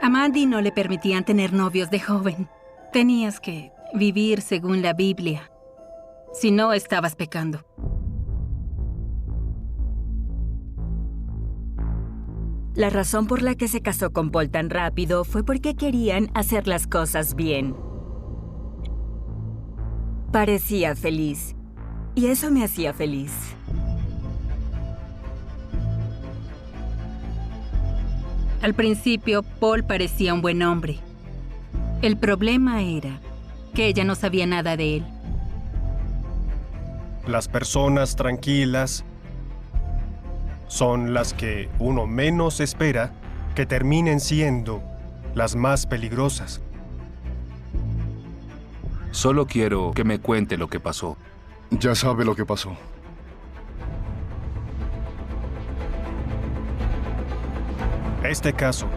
A Mandy no le permitían tener novios de joven. Tenías que vivir según la Biblia. Si no, estabas pecando. La razón por la que se casó con Paul tan rápido fue porque querían hacer las cosas bien. Parecía feliz, y eso me hacía feliz. Al principio, Paul parecía un buen hombre. El problema era que ella no sabía nada de él. Las personas tranquilas son las que uno menos espera que terminen siendo las más peligrosas. Solo quiero que me cuente lo que pasó. Ya sabe lo que pasó. Este caso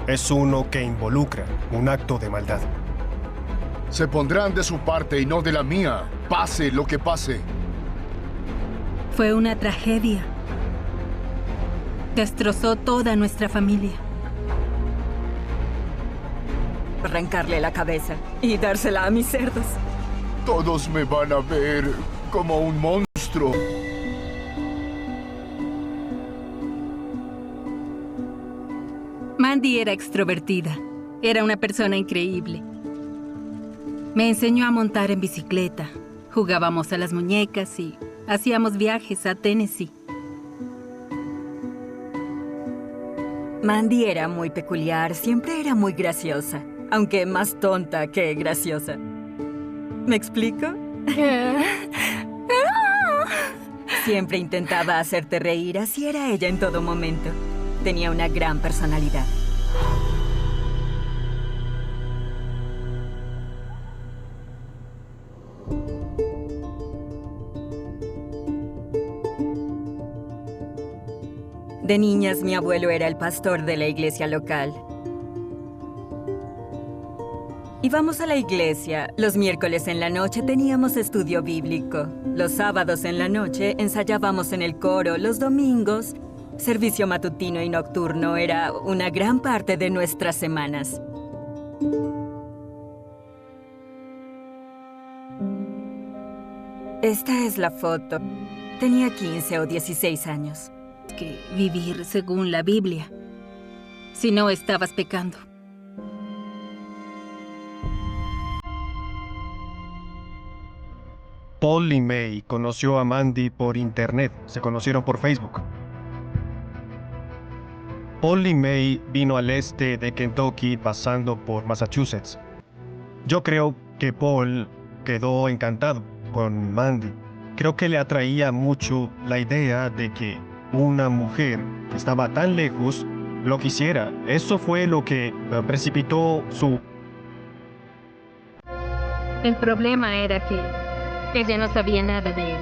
es uno que involucra un acto de maldad. Se pondrán de su parte y no de la mía, pase lo que pase. Fue una tragedia. Destrozó toda nuestra familia. Arrancarle la cabeza y dársela a mis cerdos. Todos me van a ver como un monstruo. Mandy era extrovertida. Era una persona increíble. Me enseñó a montar en bicicleta. Jugábamos a las muñecas y hacíamos viajes a Tennessee. Mandy era muy peculiar, siempre era muy graciosa, aunque más tonta que graciosa. ¿Me explico? Siempre intentaba hacerte reír, así era ella en todo momento. Tenía una gran personalidad. De niñas, mi abuelo era el pastor de la iglesia local. Íbamos a la iglesia. Los miércoles en la noche teníamos estudio bíblico. Los sábados en la noche ensayábamos en el coro. Los domingos, servicio matutino y nocturno era una gran parte de nuestras semanas. Esta es la foto. Tenía 15 o 16 años. Que vivir según la Biblia. Si no, estabas pecando. Paul y May conoció a Mandy por internet. Se conocieron por Facebook. Paul y May vino al este de Kentucky pasando por Massachusetts. Yo creo que Paul quedó encantado con Mandy. Creo que le atraía mucho la idea de que una mujer que estaba tan lejos lo quisiera. Eso fue lo que precipitó su... El problema era que ella no sabía nada de él.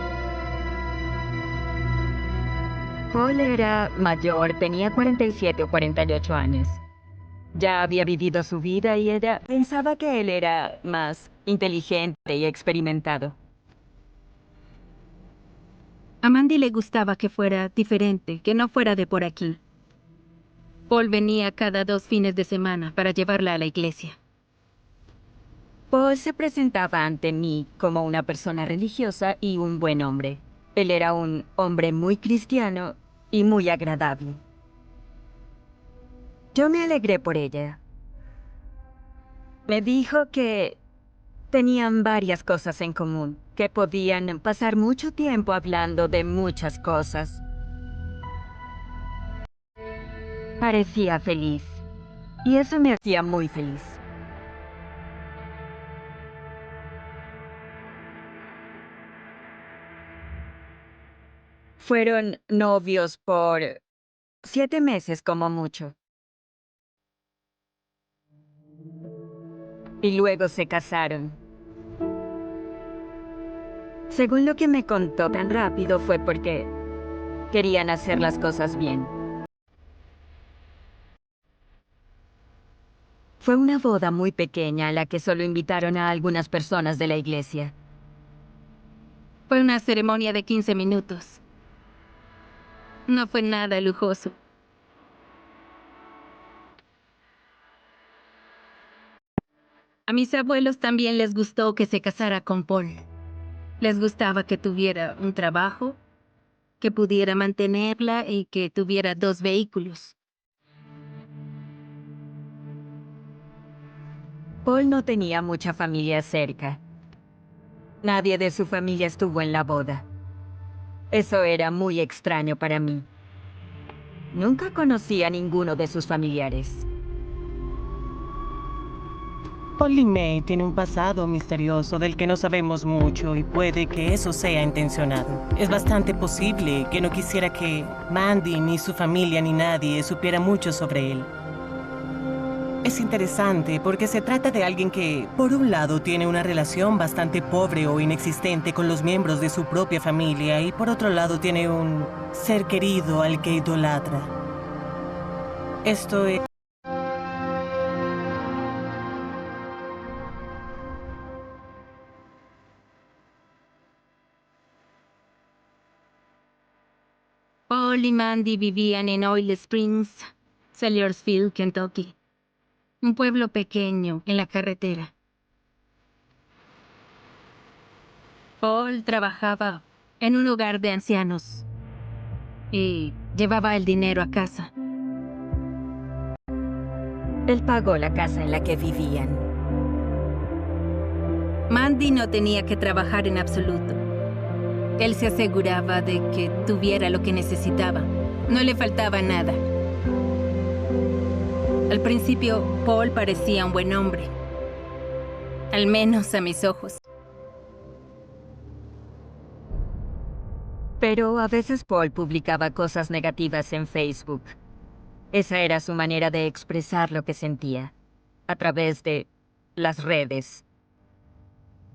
Paul era mayor, tenía 47 o 48 años. Ya había vivido su vida y ella pensaba que él era más inteligente y experimentado. A Mandy le gustaba que fuera diferente, que no fuera de por aquí. Paul venía cada 2 fines de semana para llevarla a la iglesia. Paul se presentaba ante mí como una persona religiosa y un buen hombre. Él era un hombre muy cristiano y muy agradable. Yo me alegré por ella. Me dijo que tenían varias cosas en común, que podían pasar mucho tiempo hablando de muchas cosas. Parecía feliz, y eso me hacía muy feliz. Fueron novios por 7 meses como mucho. Y luego se casaron. Según lo que me contó tan rápido fue porque querían hacer las cosas bien. Fue una boda muy pequeña a la que solo invitaron a algunas personas de la iglesia. Fue una ceremonia de 15 minutos. No fue nada lujoso. A mis abuelos también les gustó que se casara con Paul. Les gustaba que tuviera un trabajo, que pudiera mantenerla y que tuviera 2 vehículos. Paul no tenía mucha familia cerca. Nadie de su familia estuvo en la boda. Eso era muy extraño para mí. Nunca conocí a ninguno de sus familiares. Polly May tiene un pasado misterioso del que no sabemos mucho y puede que eso sea intencionado. Es bastante posible que no quisiera que Mandy, ni su familia, ni nadie supiera mucho sobre él. Es interesante porque se trata de alguien que, por un lado, tiene una relación bastante pobre o inexistente con los miembros de su propia familia y por otro lado tiene un ser querido al que idolatra. Esto es... Paul y Mandy vivían en Oil Springs, Sellersville, Kentucky. Un pueblo pequeño en la carretera. Paul trabajaba en un hogar de ancianos y llevaba el dinero a casa. Él pagó la casa en la que vivían. Mandy no tenía que trabajar en absoluto. Él se aseguraba de que tuviera lo que necesitaba. No le faltaba nada. Al principio, Paul parecía un buen hombre. Al menos a mis ojos. Pero a veces Paul publicaba cosas negativas en Facebook. Esa era su manera de expresar lo que sentía, a través de las redes.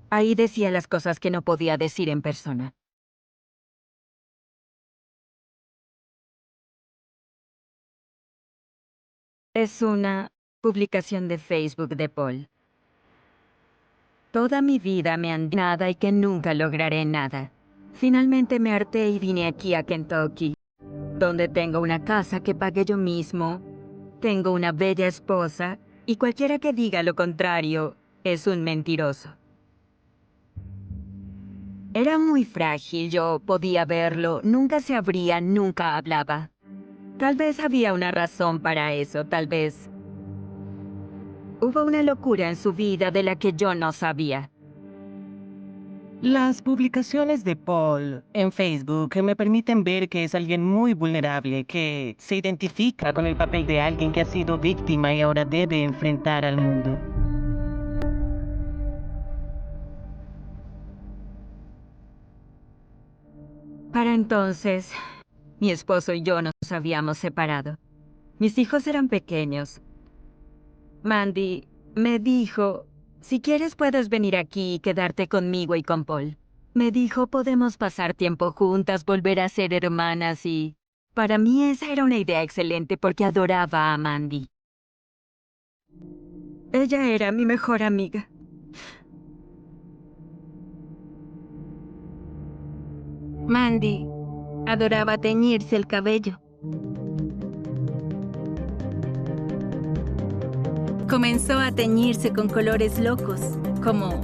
Ahí decía las cosas que no podía decir en persona. Es una publicación de Facebook de Paul. Toda mi vida me han dicho nada y que nunca lograré nada. Finalmente me harté y vine aquí a Kentucky, donde tengo una casa que pagué yo mismo, tengo una bella esposa y cualquiera que diga lo contrario es un mentiroso. Era muy frágil, yo podía verlo, nunca se abría, nunca hablaba. Tal vez había una razón para eso, tal vez. Hubo una locura en su vida de la que yo no sabía. Las publicaciones de Paul en Facebook me permiten ver que es alguien muy vulnerable, que se identifica con el papel de alguien que ha sido víctima y ahora debe enfrentar al mundo. Para entonces, mi esposo y yo nos habíamos separado. Mis hijos eran pequeños. Mandy me dijo, si quieres puedes venir aquí y quedarte conmigo y con Paul. Me dijo, podemos pasar tiempo juntas, volver a ser hermanas y... Para mí esa era una idea excelente porque adoraba a Mandy. Ella era mi mejor amiga. Mandy adoraba teñirse el cabello. Comenzó a teñirse con colores locos, como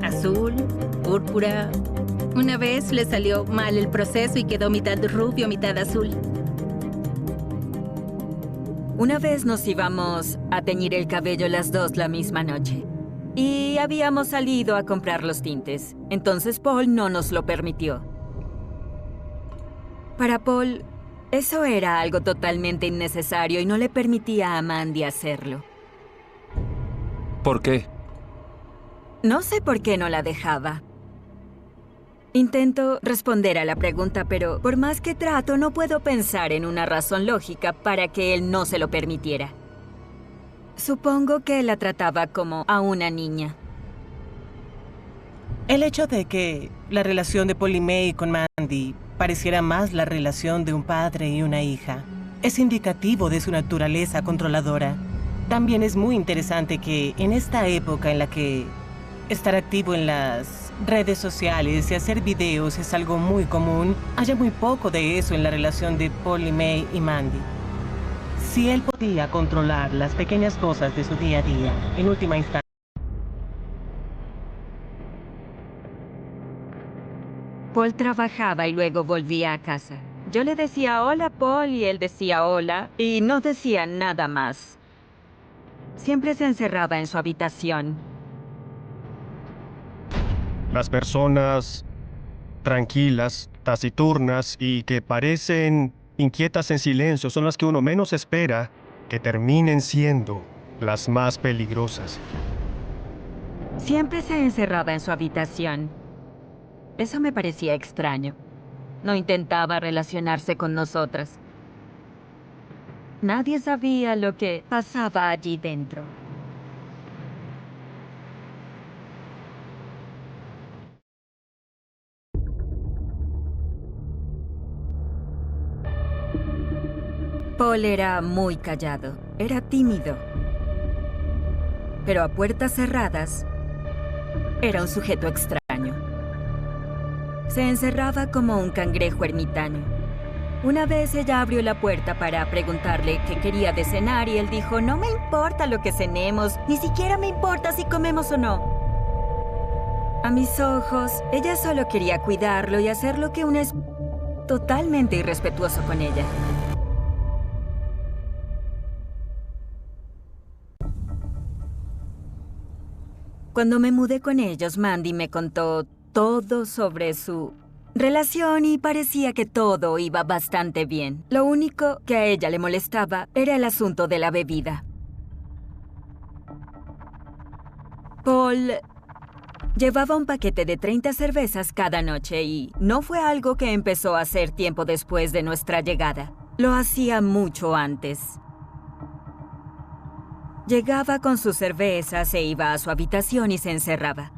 azul, púrpura. Una vez le salió mal el proceso y quedó mitad rubio, mitad azul. Una vez nos íbamos a teñir el cabello las dos la misma noche. Y habíamos salido a comprar los tintes. Entonces Paul no nos lo permitió. Para Paul, eso era algo totalmente innecesario y no le permitía a Mandy hacerlo. ¿Por qué? No sé por qué no la dejaba. Intento responder a la pregunta, pero por más que trato, no puedo pensar en una razón lógica para que él no se lo permitiera. Supongo que la trataba como a una niña. El hecho de que la relación de Polly May con Mandy pareciera más la relación de un padre y una hija es indicativo de su naturaleza controladora. También es muy interesante que en esta época en la que estar activo en las redes sociales y hacer videos es algo muy común, haya muy poco de eso en la relación de Polly May y Mandy. Si él podía controlar las pequeñas cosas de su día a día, en última instancia, Paul trabajaba y luego volvía a casa. Yo le decía hola, Paul, y él decía hola, y no decía nada más. Siempre se encerraba en su habitación. Las personas tranquilas, taciturnas y que parecen inquietas en silencio son las que uno menos espera que terminen siendo las más peligrosas. Siempre se encerraba en su habitación. Eso me parecía extraño. No intentaba relacionarse con nosotras. Nadie sabía lo que pasaba allí dentro. Paul era muy callado, era tímido. Pero a puertas cerradas, era un sujeto extraño. Se encerraba como un cangrejo ermitaño. Una vez ella abrió la puerta para preguntarle qué quería de cenar y él dijo, no me importa lo que cenemos, ni siquiera me importa si comemos o no. A mis ojos, ella solo quería cuidarlo y hacer lo que uno es totalmente irrespetuoso con ella. Cuando me mudé con ellos, Mandy me contó todo sobre su relación y parecía que todo iba bastante bien. Lo único que a ella le molestaba era el asunto de la bebida. Paul llevaba un paquete de 30 cervezas cada noche y no fue algo que empezó a hacer tiempo después de nuestra llegada. Lo hacía mucho antes. Llegaba con sus cervezas, se iba a su habitación y se encerraba.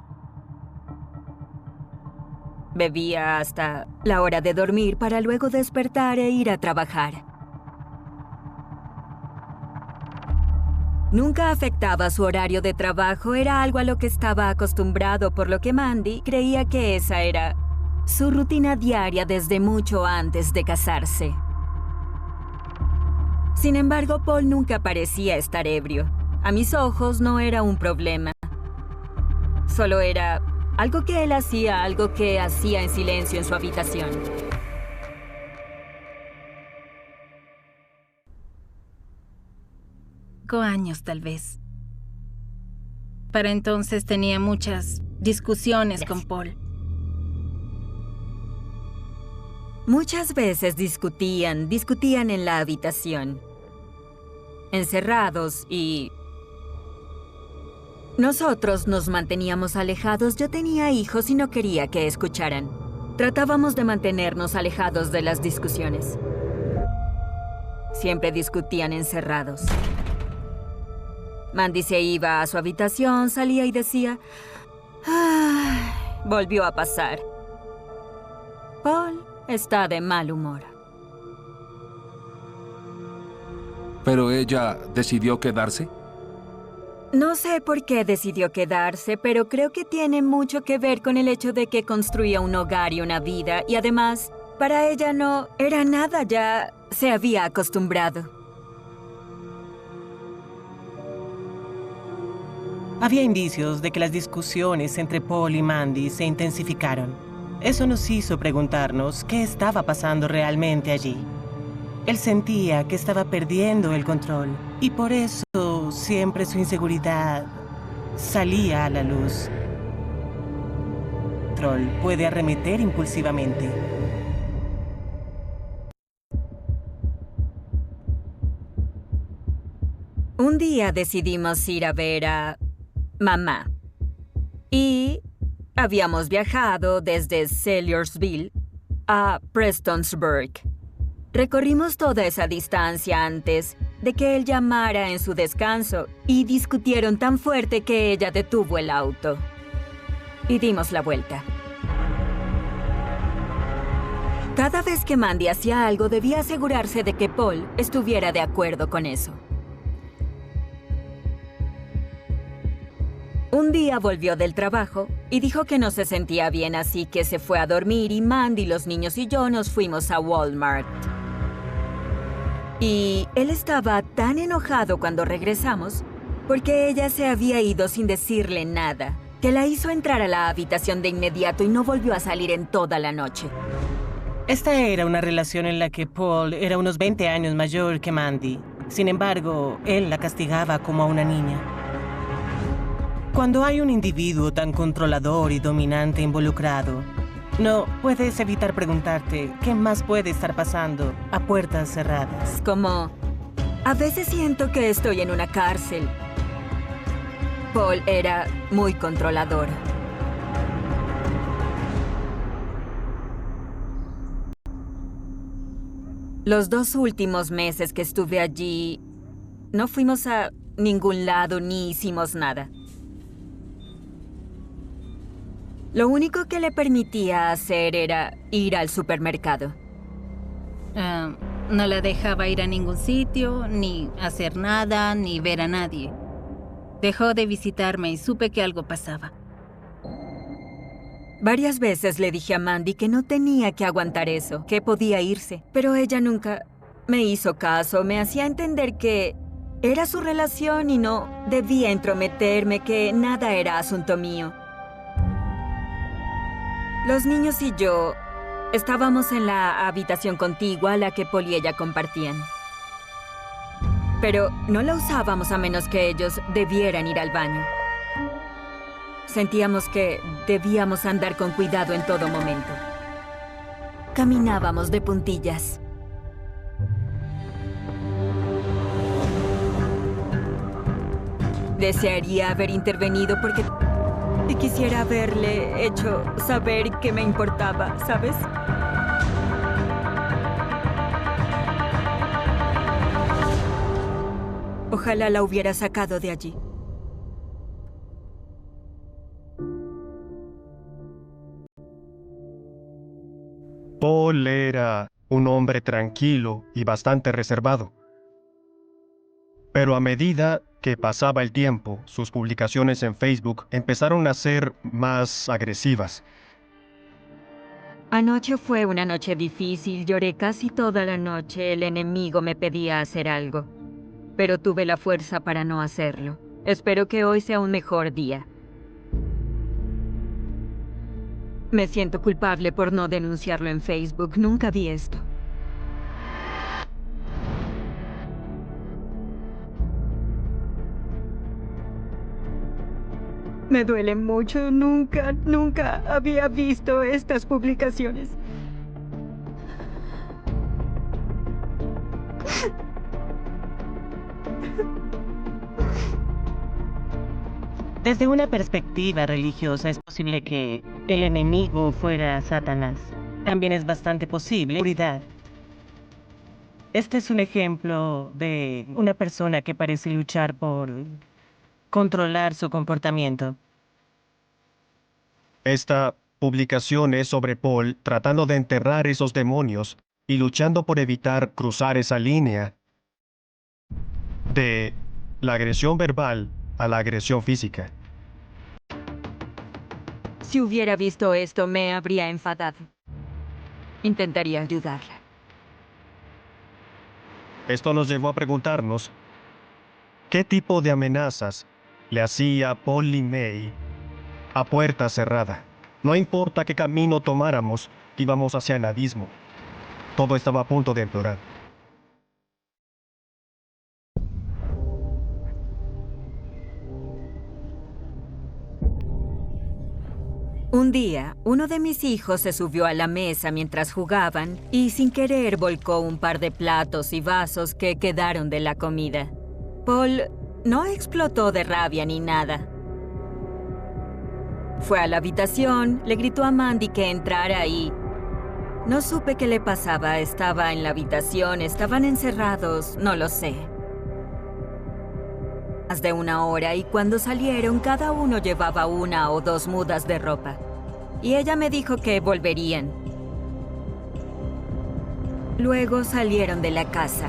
Bebía hasta la hora de dormir para luego despertar e ir a trabajar. Nunca afectaba su horario de trabajo, era algo a lo que estaba acostumbrado, por lo que Mandy creía que esa era su rutina diaria desde mucho antes de casarse. Sin embargo, Paul nunca parecía estar ebrio. A mis ojos no era un problema. Solo era algo que él hacía, algo que hacía en silencio en su habitación. Años tal vez. Para entonces tenía muchas discusiones con Paul. Muchas veces discutían en la habitación, encerrados y... Nosotros nos manteníamos alejados. Yo tenía hijos y no quería que escucharan. Tratábamos de mantenernos alejados de las discusiones. Siempre discutían encerrados. Mandy se iba a su habitación, salía y decía, ¡ay! Volvió a pasar. Paul está de mal humor. ¿Pero ella decidió quedarse? No sé por qué decidió quedarse, pero creo que tiene mucho que ver con el hecho de que construía un hogar y una vida, y además, para ella no era nada, ya se había acostumbrado. Había indicios de que las discusiones entre Paul y Mandy se intensificaron. Eso nos hizo preguntarnos qué estaba pasando realmente allí. Él sentía que estaba perdiendo el control y por eso siempre su inseguridad salía a la luz. El control puede arremeter impulsivamente. Un día decidimos ir a ver a mamá. Y habíamos viajado desde Sellersville a Prestonsburg. Recorrimos toda esa distancia antes de que él llamara en su descanso y discutieron tan fuerte que ella detuvo el auto. Y dimos la vuelta. Cada vez que Mandy hacía algo, debía asegurarse de que Paul estuviera de acuerdo con eso. Un día volvió del trabajo y dijo que no se sentía bien, así que se fue a dormir y Mandy, los niños y yo nos fuimos a Walmart. Y él estaba tan enojado cuando regresamos porque ella se había ido sin decirle nada. que la hizo entrar a la habitación de inmediato y no volvió a salir en toda la noche. Esta era una relación en la que Paul era unos 20 años mayor que Mandy. Sin embargo, él la castigaba como a una niña. Cuando hay un individuo tan controlador y dominante involucrado, no puedes evitar preguntarte qué más puede estar pasando a puertas cerradas. Es como, a veces siento que estoy en una cárcel. Paul era muy controlador. Los 2 últimos meses que estuve allí, no fuimos a ningún lado ni hicimos nada. Lo único que le permitía hacer era ir al supermercado. No la dejaba ir a ningún sitio, ni hacer nada, ni ver a nadie. Dejó de visitarme y supe que algo pasaba. Varias veces le dije a Mandy que no tenía que aguantar eso, que podía irse, pero ella nunca me hizo caso, me hacía entender que era su relación y no debía entrometerme, que nada era asunto mío. Los niños y yo estábamos en la habitación contigua a la que Paul y ella compartían. Pero no la usábamos a menos que ellos debieran ir al baño. Sentíamos que debíamos andar con cuidado en todo momento. Caminábamos de puntillas. Desearía haber intervenido porque quisiera haberle hecho saber que me importaba, ¿sabes? Ojalá la hubiera sacado de allí. Paul era un hombre tranquilo y bastante reservado. Pero a medida que pasaba el tiempo, sus publicaciones en Facebook empezaron a ser más agresivas. Anoche fue una noche difícil, lloré casi toda la noche, el enemigo me pedía hacer algo. Pero tuve la fuerza para no hacerlo. Espero que hoy sea un mejor día. Me siento culpable por no denunciarlo en Facebook. Nunca vi esto. Me duele mucho. Nunca había visto estas publicaciones. Desde una perspectiva religiosa es posible que el enemigo fuera Satanás. También es bastante posible oscuridad. Este es un ejemplo de una persona que parece luchar por controlar su comportamiento. Esta publicación es sobre Paul tratando de enterrar esos demonios y luchando por evitar cruzar esa línea de la agresión verbal a la agresión física. Si hubiera visto esto, me habría enfadado. Intentaría ayudarla. Esto nos llevó a preguntarnos, ¿qué tipo de amenazas le hacía Paul y May a puerta cerrada? No importa qué camino tomáramos, íbamos hacia el abismo. Todo estaba a punto de empeorar. Un día, uno de mis hijos se subió a la mesa mientras jugaban y sin querer volcó un par de platos y vasos que quedaron de la comida. Paul no explotó de rabia ni nada. Fue a la habitación, le gritó a Mandy que entrara y... No supe qué le pasaba, estaba en la habitación, estaban encerrados, no lo sé. Más de 1 hora y cuando salieron cada uno llevaba 1 o 2 mudas de ropa. Y ella me dijo que volverían. Luego salieron de la casa.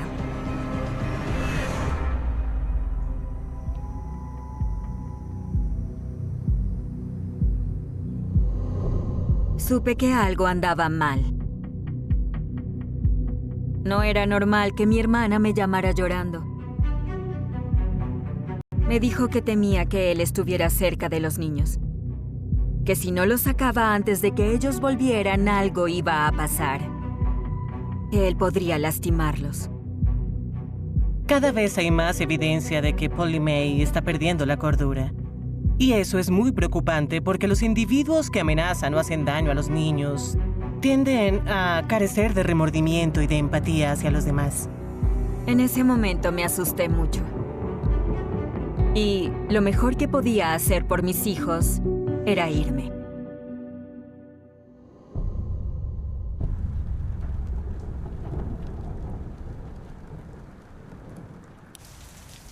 Supe que algo andaba mal. No era normal que mi hermana me llamara llorando. Me dijo que temía que él estuviera cerca de los niños. que si no los sacaba antes de que ellos volvieran, algo iba a pasar. Que él podría lastimarlos. Cada vez hay más evidencia de que Polly May está perdiendo la cordura. Y eso es muy preocupante porque los individuos que amenazan o hacen daño a los niños tienden a carecer de remordimiento y de empatía hacia los demás. En ese momento me asusté mucho. Y lo mejor que podía hacer por mis hijos era irme.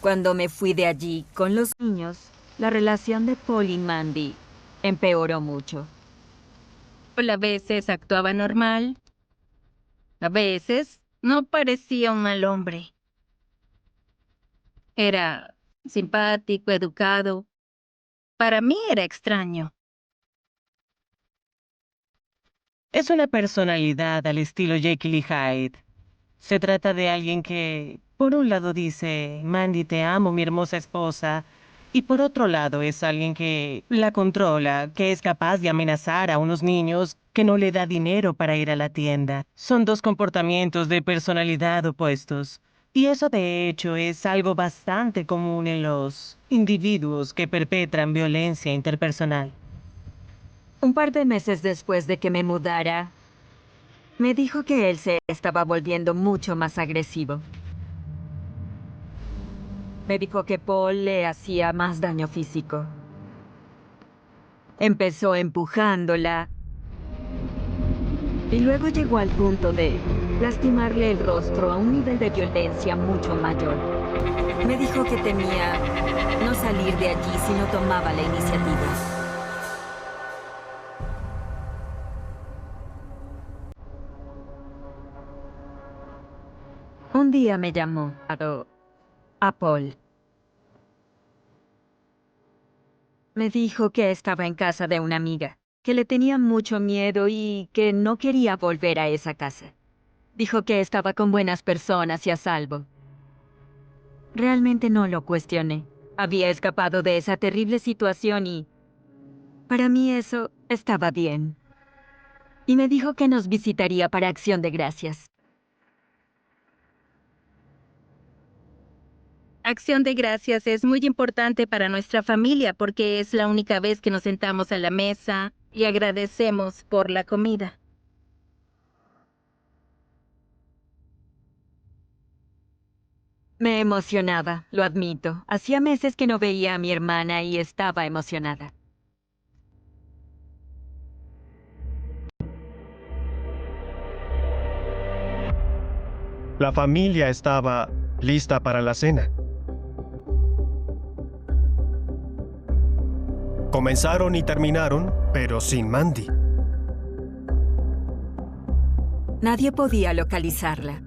Cuando me fui de allí con los niños, la relación de Paul y Mandy empeoró mucho. A veces actuaba normal. A veces no parecía un mal hombre. Era simpático, educado. Para mí era extraño. Es una personalidad al estilo Jekyll y Hyde. Se trata de alguien que, por un lado dice, Mandy, te amo, mi hermosa esposa, y por otro lado es alguien que la controla, que es capaz de amenazar a unos niños, que no le da dinero para ir a la tienda. Son dos comportamientos de personalidad opuestos. Y eso de hecho es algo bastante común en los individuos que perpetran violencia interpersonal. Un par de meses después de que me mudara, me dijo que él se estaba volviendo mucho más agresivo. Me dijo que Paul le hacía más daño físico. Empezó empujándola y luego llegó al punto de lastimarle el rostro a un nivel de violencia mucho mayor. Me dijo que temía no salir de allí si no tomaba la iniciativa. Un día me llamó a Paul. Me dijo que estaba en casa de una amiga, que le tenía mucho miedo y que no quería volver a esa casa. Dijo que estaba con buenas personas y a salvo. Realmente no lo cuestioné. Había escapado de esa terrible situación y para mí eso estaba bien. Y me dijo que nos visitaría para Acción de Gracias. Acción de Gracias es muy importante para nuestra familia porque es la única vez que nos sentamos a la mesa y agradecemos por la comida. Me emocionaba, lo admito. Hacía meses que no veía a mi hermana y estaba emocionada. La familia estaba lista para la cena. Comenzaron y terminaron, pero sin Mandy. Nadie podía localizarla.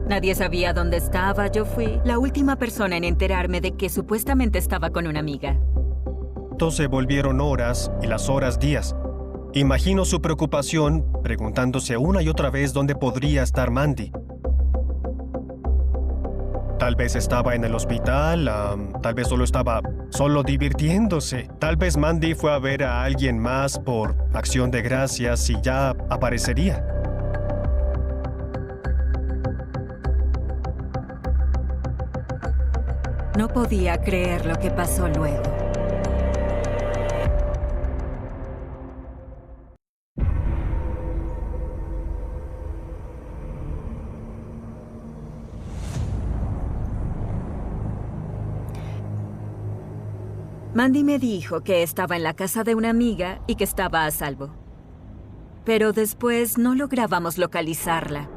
Nadie sabía dónde estaba. Yo fui la última persona en enterarme de que supuestamente estaba con una amiga. Se volvieron horas y las horas días. Imagino su preocupación preguntándose una y otra vez dónde podría estar Mandy. Tal vez estaba en el hospital, tal vez solo estaba divirtiéndose. Tal vez Mandy fue a ver a alguien más por Acción de Gracias y ya aparecería. No podía creer lo que pasó luego. Mandy me dijo que estaba en la casa de una amiga y que estaba a salvo. Pero después no lográbamos localizarla.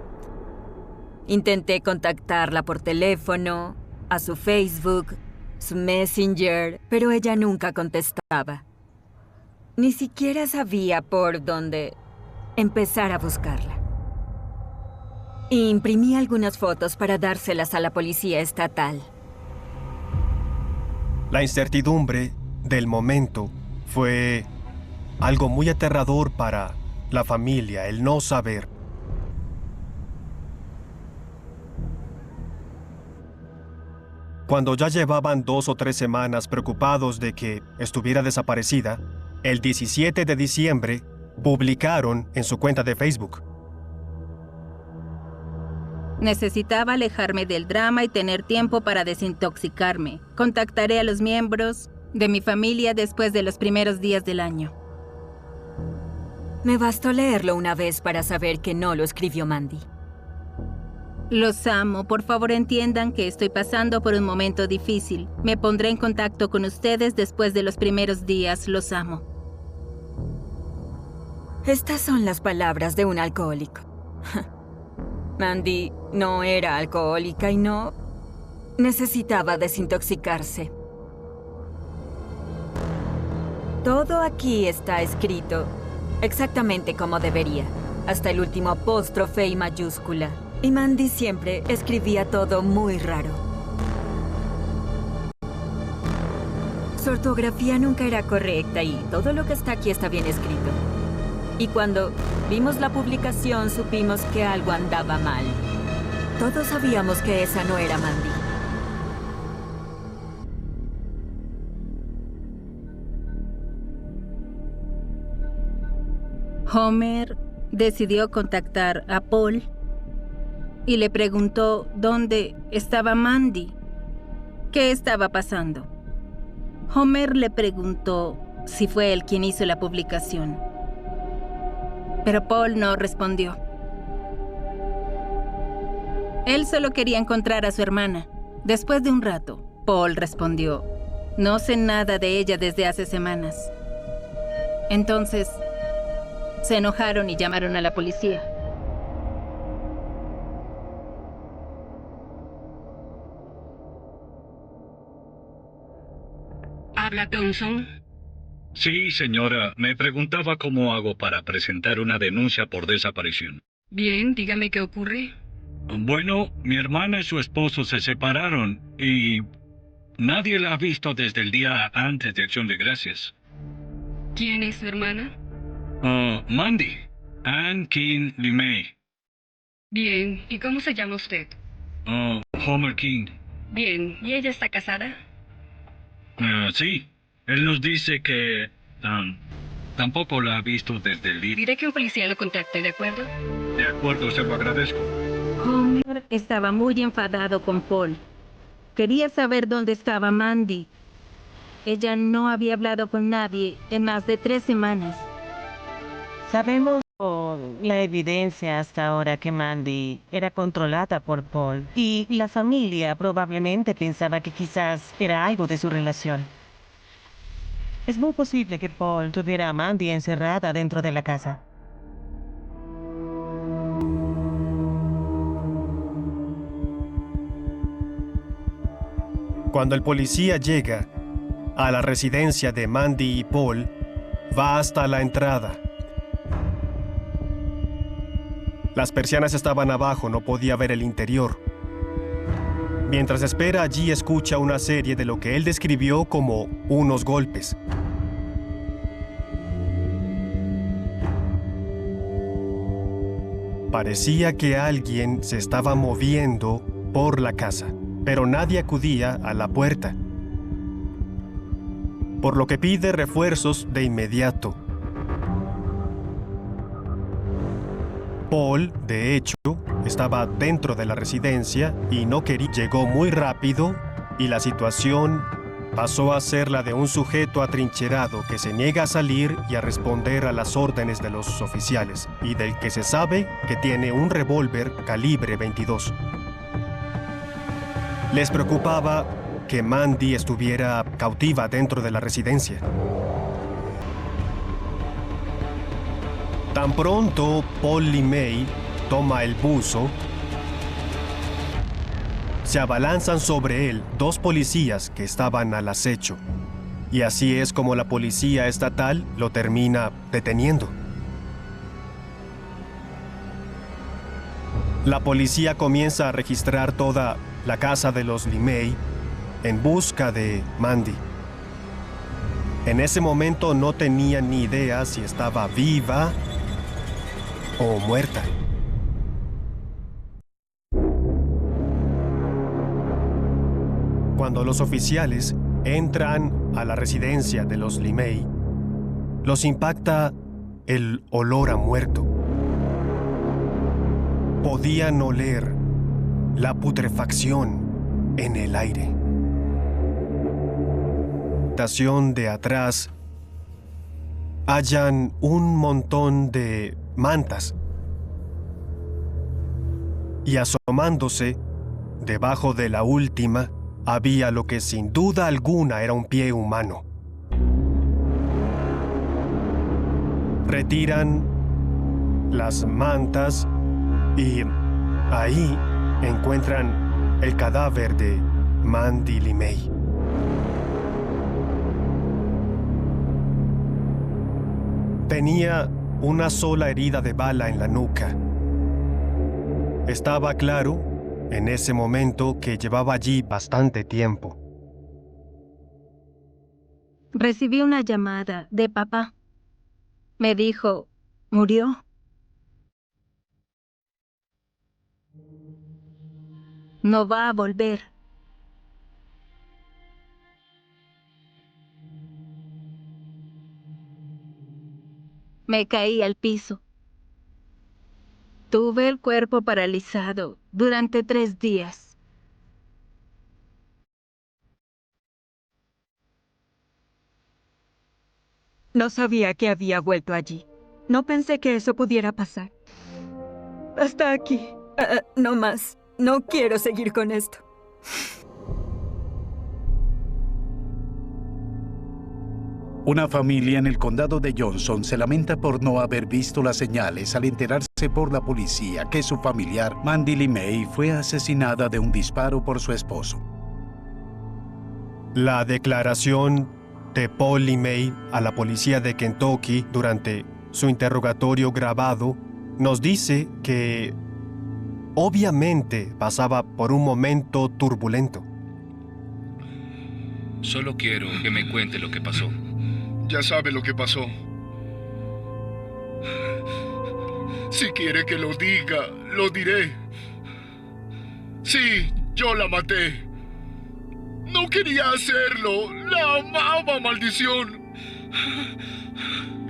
Intenté contactarla por teléfono, a su Facebook, su Messenger, pero ella nunca contestaba. Ni siquiera sabía por dónde empezar a buscarla. Imprimí algunas fotos para dárselas a la policía estatal. La incertidumbre del momento fue algo muy aterrador para la familia, el no saber. Cuando ya llevaban 2 o 3 semanas preocupados de que estuviera desaparecida, el 17 de diciembre publicaron en su cuenta de Facebook: necesitaba alejarme del drama y tener tiempo para desintoxicarme. Contactaré a los miembros de mi familia después de los primeros días del año. Me bastó leerlo una vez para saber que no lo escribió Mandy. Los amo. Por favor, entiendan que estoy pasando por un momento difícil. Me pondré en contacto con ustedes después de los primeros días. Los amo. Estas son las palabras de un alcohólico. Mandy no era alcohólica y no necesitaba desintoxicarse. Todo aquí está escrito exactamente como debería, hasta el último apóstrofe y mayúscula. Y Mandy siempre escribía todo muy raro. Su ortografía nunca era correcta y todo lo que está aquí está bien escrito. Y cuando vimos la publicación supimos que algo andaba mal. Todos sabíamos que esa no era Mandy. Homer decidió contactar a Paul y le preguntó dónde estaba Mandy, qué estaba pasando. Homer le preguntó si fue él quien hizo la publicación, pero Paul no respondió. Él solo quería encontrar a su hermana. Después de un rato, Paul respondió: no sé nada de ella desde hace semanas. Entonces, se enojaron y llamaron a la policía. ¿Habla Thompson? Sí, señora. Me preguntaba cómo hago para presentar una denuncia por desaparición. Bien, dígame qué ocurre. Bueno, mi hermana y su esposo se separaron y nadie la ha visto desde el día antes de Acción de Gracias. ¿Quién es su hermana? Mandy. Ann King LeMay. Bien, ¿y cómo se llama usted? Homer King. Bien, ¿y ella está casada? Sí. Él nos dice que tampoco la ha visto desde el día. Diré que un policía lo contacte, ¿de acuerdo? De acuerdo, se lo agradezco. Homer estaba muy enfadado con Paul. Quería saber dónde estaba Mandy. Ella no había hablado con nadie en más de 3 semanas. Sabemos por la evidencia hasta ahora que Mandy era controlada por Paul y la familia probablemente pensaba que quizás era algo de su relación. Es muy posible que Paul tuviera a Mandy encerrada dentro de la casa. Cuando el policía llega a la residencia de Mandy y Paul, va hasta la entrada. Las persianas estaban abajo, no podía ver el interior. Mientras espera allí, escucha una serie de lo que él describió como unos golpes. Parecía que alguien se estaba moviendo por la casa, pero nadie acudía a la puerta, por lo que pide refuerzos de inmediato. Paul, de hecho, estaba dentro de la residencia y no quería. Llegó muy rápido y la situación pasó a ser la de un sujeto atrincherado que se niega a salir y a responder a las órdenes de los oficiales, y del que se sabe que tiene un revólver calibre 22. Les preocupaba que Mandy estuviera cautiva dentro de la residencia. Tan pronto Paul LeMay toma el buzo, se abalanzan sobre él 2 policías que estaban al acecho. Y así es como la policía estatal lo termina deteniendo. La policía comienza a registrar toda la casa de los LeMay en busca de Mandy. En ese momento no tenían ni idea si estaba viva o muerta. Cuando los oficiales entran a la residencia de los Limei, los impacta el olor a muerto. Podían oler la putrefacción en el aire. En la habitación de atrás hallan un montón de mantas y asomándose debajo de la última había lo que sin duda alguna era un pie humano. Retiran las mantas y ahí encuentran el cadáver de Mandy Limei. Tenía una sola herida de bala en la nuca. Estaba claro en ese momento que llevaba allí bastante tiempo. Recibí una llamada de papá. Me dijo, ¿murió? No va a volver. Me caí al piso. Tuve el cuerpo paralizado durante 3 días. No sabía que había vuelto allí. No pensé que eso pudiera pasar. Hasta aquí. No más. No quiero seguir con esto. Una familia en el condado de Johnson se lamenta por no haber visto las señales al enterarse por la policía que su familiar, Mandy Limei, fue asesinada de un disparo por su esposo. La declaración de Paul Limei a la policía de Kentucky durante su interrogatorio grabado nos dice que obviamente pasaba por un momento turbulento. Solo quiero que me cuente lo que pasó. Ya sabe lo que pasó. Si quiere que lo diga, lo diré. Sí, yo la maté. No quería hacerlo. La amaba, maldición.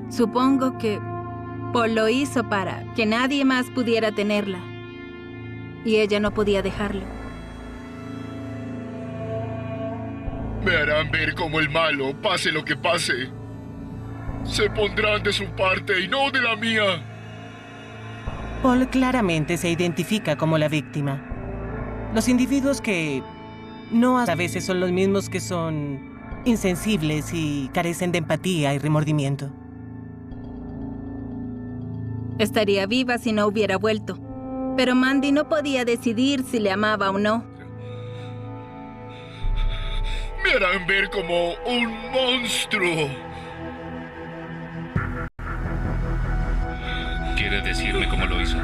Supongo que Paul lo hizo para que nadie más pudiera tenerla. Y ella no podía dejarlo. Me harán ver como el malo, pase lo que pase. Se pondrán de su parte y no de la mía. Paul claramente se identifica como la víctima. Los individuos que no a veces son los mismos que son insensibles y carecen de empatía y remordimiento. Estaría viva si no hubiera vuelto. Pero Mandy no podía decidir si le amaba o no. Me harán ver como un monstruo. ¿Quiere decirme cómo lo hizo?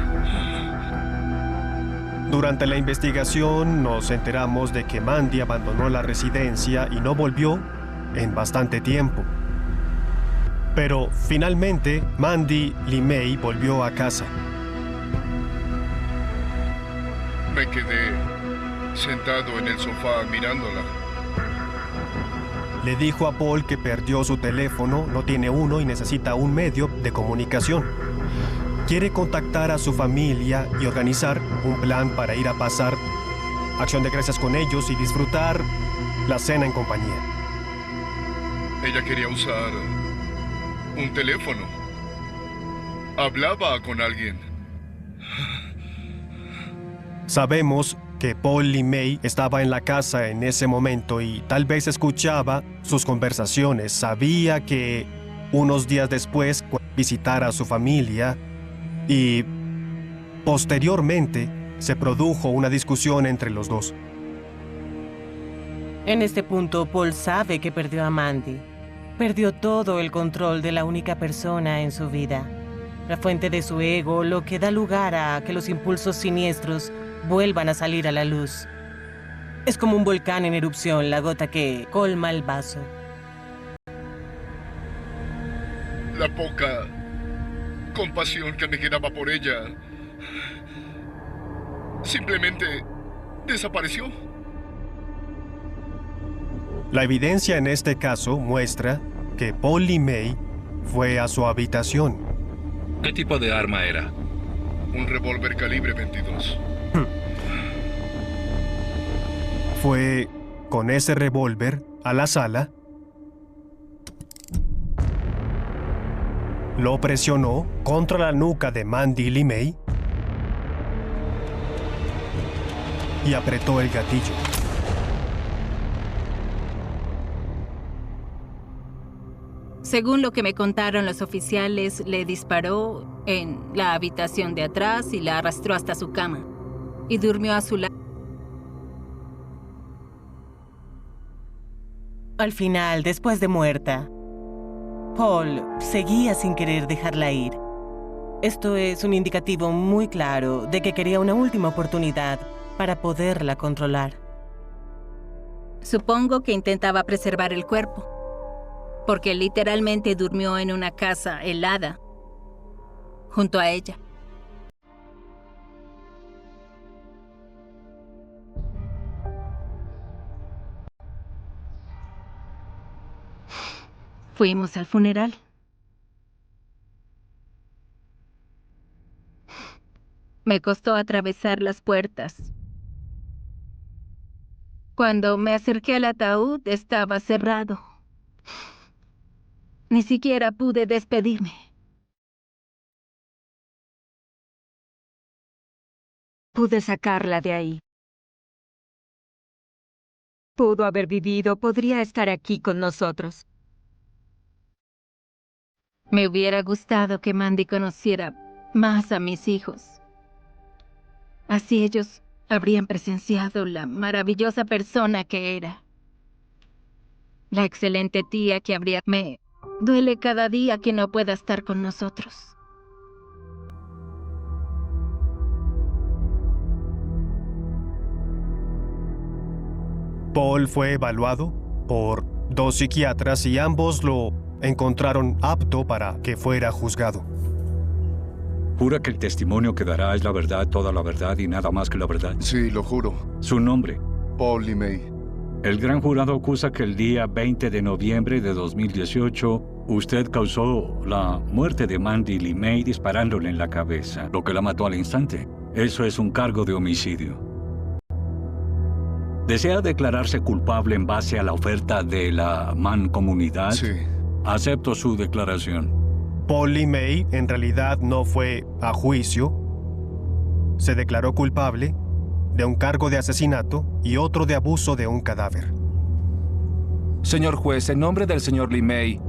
Durante la investigación nos enteramos de que Mandy abandonó la residencia y no volvió en bastante tiempo. Pero finalmente Mandy Limei volvió a casa. Me quedé sentado en el sofá mirándola. Le dijo a Paul que perdió su teléfono, no tiene uno y necesita un medio de comunicación. Quiere contactar a su familia y organizar un plan para ir a pasar Acción de Gracias con ellos y disfrutar la cena en compañía. Ella quería usar un teléfono. Hablaba con alguien. Sabemos que Paul Limei estaba en la casa en ese momento y tal vez escuchaba sus conversaciones. Sabía que unos días después visitara a su familia y posteriormente se produjo una discusión entre los dos. En este punto, Paul sabe que perdió a Mandy. Perdió todo el control de la única persona en su vida. La fuente de su ego, lo que da lugar a que los impulsos siniestros vuelvan a salir a la luz. Es como un volcán en erupción, la gota que colma el vaso. La poca compasión que me quedaba por ella simplemente desapareció. La evidencia en este caso muestra que Paul LeMay fue a su habitación. ¿Qué tipo de arma era? Un revólver calibre 22. Fue con ese revólver a la sala, lo presionó contra la nuca de Mandy LeMay y apretó el gatillo. Según lo que me contaron los oficiales, le disparó en la habitación de atrás y la arrastró hasta su cama y durmió a su lado. Al final, después de muerta, Paul seguía sin querer dejarla ir. Esto es un indicativo muy claro de que quería una última oportunidad para poderla controlar. Supongo que intentaba preservar el cuerpo, porque literalmente durmió en una casa helada junto a ella. Fuimos al funeral. Me costó atravesar las puertas. Cuando me acerqué al ataúd, estaba cerrado. Ni siquiera pude despedirme. Pude sacarla de ahí. Pudo haber vivido, podría estar aquí con nosotros. Me hubiera gustado que Mandy conociera más a mis hijos. Así ellos habrían presenciado la maravillosa persona que era. La excelente tía que habría... Me duele cada día que no pueda estar con nosotros. Paul fue evaluado por 2 psiquiatras y ambos lo encontraron apto para que fuera juzgado. ¿Jura que el testimonio que dará es la verdad, toda la verdad y nada más que la verdad? Sí, lo juro. Su nombre. Paul LeMay. El gran jurado acusa que el día 20 de noviembre de 2018, usted causó la muerte de Mandy LeMay disparándole en la cabeza, lo que la mató al instante. Eso es un cargo de homicidio. ¿Desea declararse culpable en base a la oferta de la mancomunidad? Sí. Acepto su declaración. Paul LeMay en realidad no fue a juicio. Se declaró culpable de un cargo de asesinato y otro de abuso de un cadáver. Señor juez, en nombre del señor LeMay,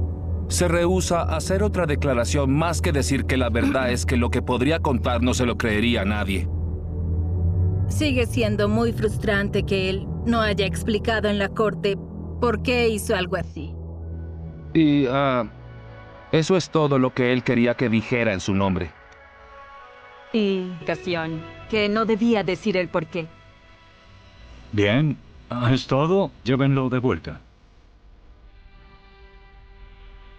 se rehúsa a hacer otra declaración más que decir que la verdad es que lo que podría contar no se lo creería a nadie. Sigue siendo muy frustrante que él no haya explicado en la corte por qué hizo algo así. Y, eso es todo lo que él quería que dijera en su nombre. Y ocasión que no debía decir el por qué. Bien, ¿es todo? Llévenlo de vuelta.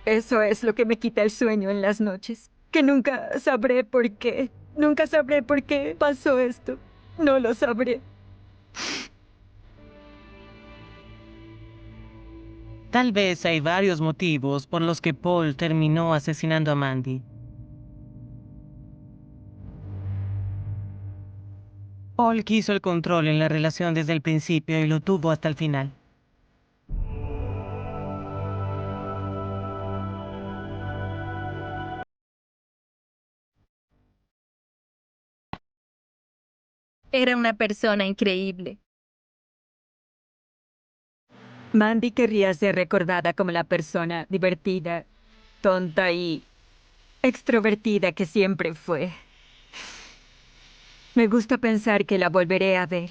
Eso es lo que me quita el sueño en las noches. Que nunca sabré por qué. Nunca sabré por qué pasó esto. No lo sabré. Tal vez hay varios motivos por los que Paul terminó asesinando a Mandy. Paul quiso el control en la relación desde el principio y lo tuvo hasta el final. Era una persona increíble. Mandy querría ser recordada como la persona divertida, tonta y extrovertida que siempre fue. Me gusta pensar que la volveré a ver.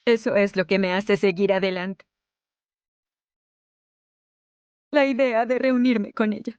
Eso es lo que me hace seguir adelante. La idea de reunirme con ella.